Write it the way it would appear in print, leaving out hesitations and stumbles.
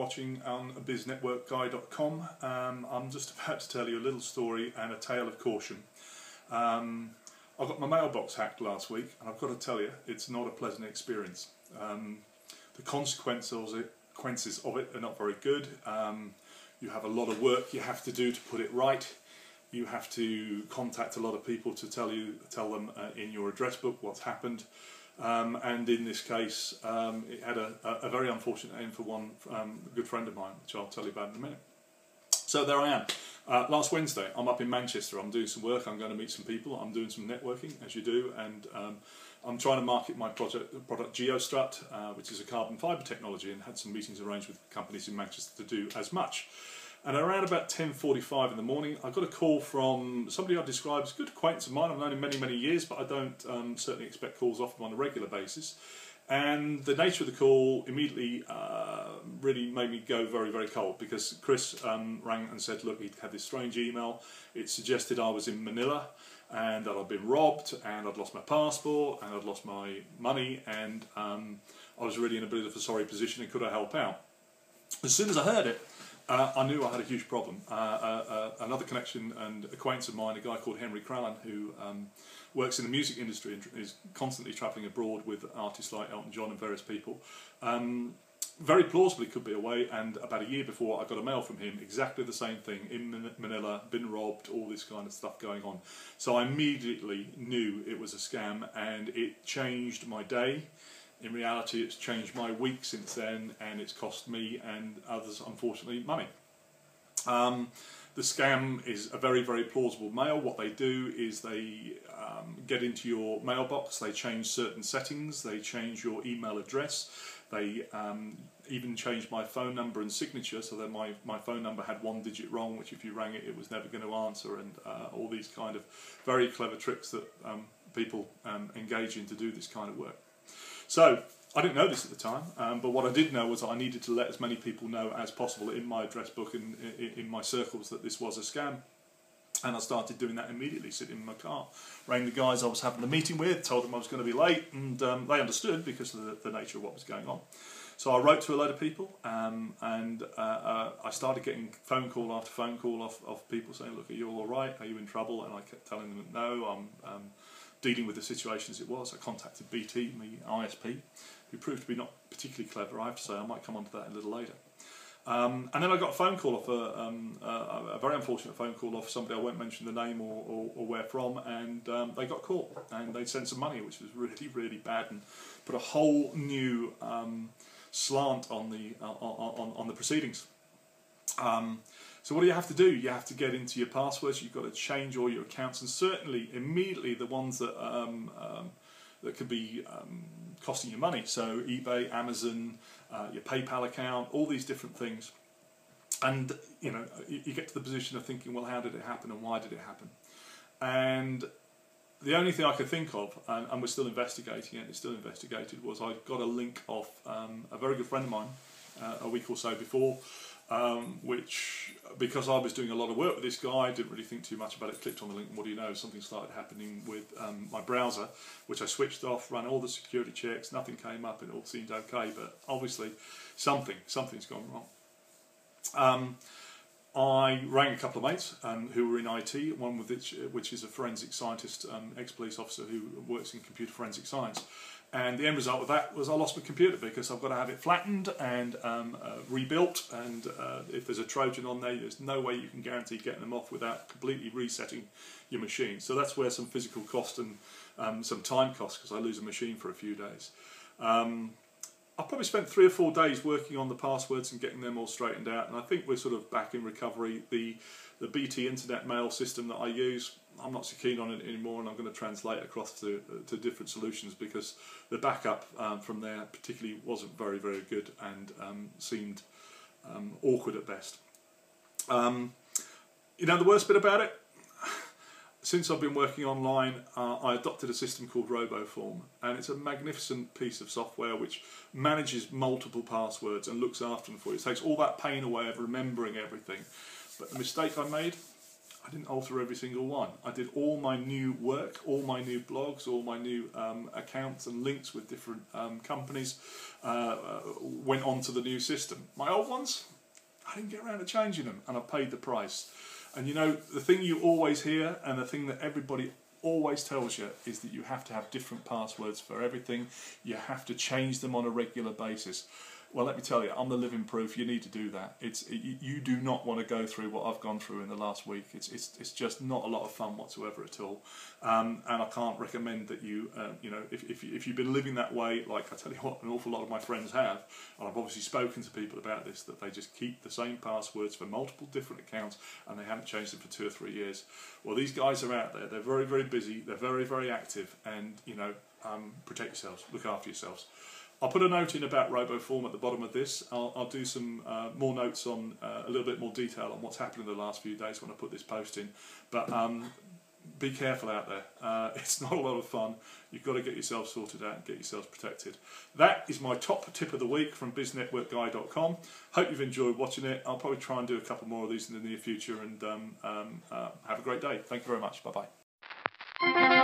watching on Biznetworkguy.com. I'm just about to tell you a little story and a tale of caution. I got my mailbox hacked last week, and I've got to tell you, it's not a pleasant experience. The consequences of it are not very good. You have a lot of work you have to do to put it right. You have to contact a lot of people to tell them in your address book what's happened. And in this case, it had a very unfortunate end for one good friend of mine, which I'll tell you about in a minute. So there I am. Last Wednesday, I'm up in Manchester. I'm doing some work. I'm going to meet some people. I'm doing some networking, as you do, and I'm trying to market my product GeoStrut, which is a carbon fibre technology, and had some meetings arranged with companies in Manchester to do as much. And around about 10:45 in the morning, I got a call from somebody I describe as a good acquaintance of mine. I've known him many, many years, but I don't certainly expect calls off him on a regular basis. And the nature of the call immediately really made me go very, very cold, because Chris rang and said, look, he'd had this strange email. It suggested I was in Manila and that I'd been robbed and I'd lost my passport and I'd lost my money, and I was really in a bit of a sorry position, and could I help out? As soon as I heard it, I knew I had a huge problem. Another connection and acquaintance of mine, a guy called Henry Crallan, who works in the music industry and is constantly travelling abroad with artists like Elton John and various people, very plausibly could be away. And about a year before, I got a mail from him, exactly the same thing, in Manila, been robbed, all this kind of stuff going on. So I immediately knew it was a scam, and it changed my day. In reality, it's changed my week since then, and it's cost me and others, unfortunately, money. The scam is a very, very plausible mail. What they do is they get into your mailbox, they change certain settings, they change your email address, they even changed my phone number and signature, so that my phone number had one digit wrong, which if you rang it, it was never going to answer, and all these kind of very clever tricks that people engage in to do this kind of work. So, I didn't know this at the time, but what I did know was I needed to let as many people know as possible in my address book and in my circles that this was a scam. And I started doing that immediately, sitting in my car. Rang the guys I was having the meeting with, told them I was going to be late, and they understood because of the nature of what was going on. So I wrote to a load of people, and I started getting phone call after phone call of people saying, look, are you all right? Are you in trouble? And I kept telling them, no, I'm dealing with the situation as it was. I contacted BT, my ISP, who proved to be not particularly clever, I have to say. I might come on to that a little later. And then I got a phone call off, a very unfortunate phone call off somebody, I won't mention the name or where from, and they got caught, and they sent some money, which was really, really bad, and put a whole new slant on the proceedings. So what do you have to do? You have to get into your passwords, you've got to change all your accounts, and certainly immediately the ones that that could be costing you money. So eBay, Amazon, your PayPal account, all these different things. And you know, you get to the position of thinking, well, how did it happen and why did it happen? And the only thing I could think of, and we're still investigating it, it's still investigated, was I got a link off a very good friend of mine a week or so before, which, because I was doing a lot of work with this guy, I didn't really think too much about it, clicked on the link, and what do you know, something started happening with my browser, which I switched off, ran all the security checks, nothing came up, and it all seemed okay, but obviously something's gone wrong. I rang a couple of mates who were in IT, one with which is a forensic scientist, ex-police officer who works in computer forensic science. And the end result of that was I lost my computer, because I've got to have it flattened and rebuilt, and if there's a Trojan on there, there's no way you can guarantee getting them off without completely resetting your machine. So that's where some physical cost and some time cost, because I lose a machine for a few days. I probably spent 3 or 4 days working on the passwords and getting them all straightened out, and I think we're sort of back in recovery. The BT internet mail system that I use, I'm not so keen on it anymore, and I'm going to translate across to different solutions, because the backup from there particularly wasn't very, very good, and seemed awkward at best. You know, the worst bit about it, since I've been working online, I adopted a system called RoboForm, and it's a magnificent piece of software which manages multiple passwords and looks after them for you. It takes all that pain away of remembering everything. But the mistake I made, I didn't alter every single one. I did all my new work, all my new blogs, all my new accounts and links with different companies went onto the new system. My old ones, I didn't get around to changing them, and I paid the price. And you know, the thing you always hear, and the thing that everybody always tells you, is that you have to have different passwords for everything. You have to change them on a regular basis. Well, let me tell you, I'm the living proof. You need to do that. You do not want to go through what I've gone through in the last week. It's just not a lot of fun whatsoever at all. And I can't recommend that you you know, if you've been living that way, like I tell you what, an awful lot of my friends have, and I've obviously spoken to people about this, that they just keep the same passwords for multiple different accounts and they haven't changed them for 2 or 3 years. Well, these guys are out there. They're very, very busy. They're very, very active, and you know, protect yourselves. Look after yourselves. I'll put a note in about RoboForm at the bottom of this. I'll do some more notes on a little bit more detail on what's happened in the last few days when I put this post in. But be careful out there. It's not a lot of fun. You've got to get yourself sorted out and get yourselves protected. That is my top tip of the week from Biznetworkguy.com. Hope you've enjoyed watching it. I'll probably try and do a couple more of these in the near future, and have a great day. Thank you very much. Bye-bye.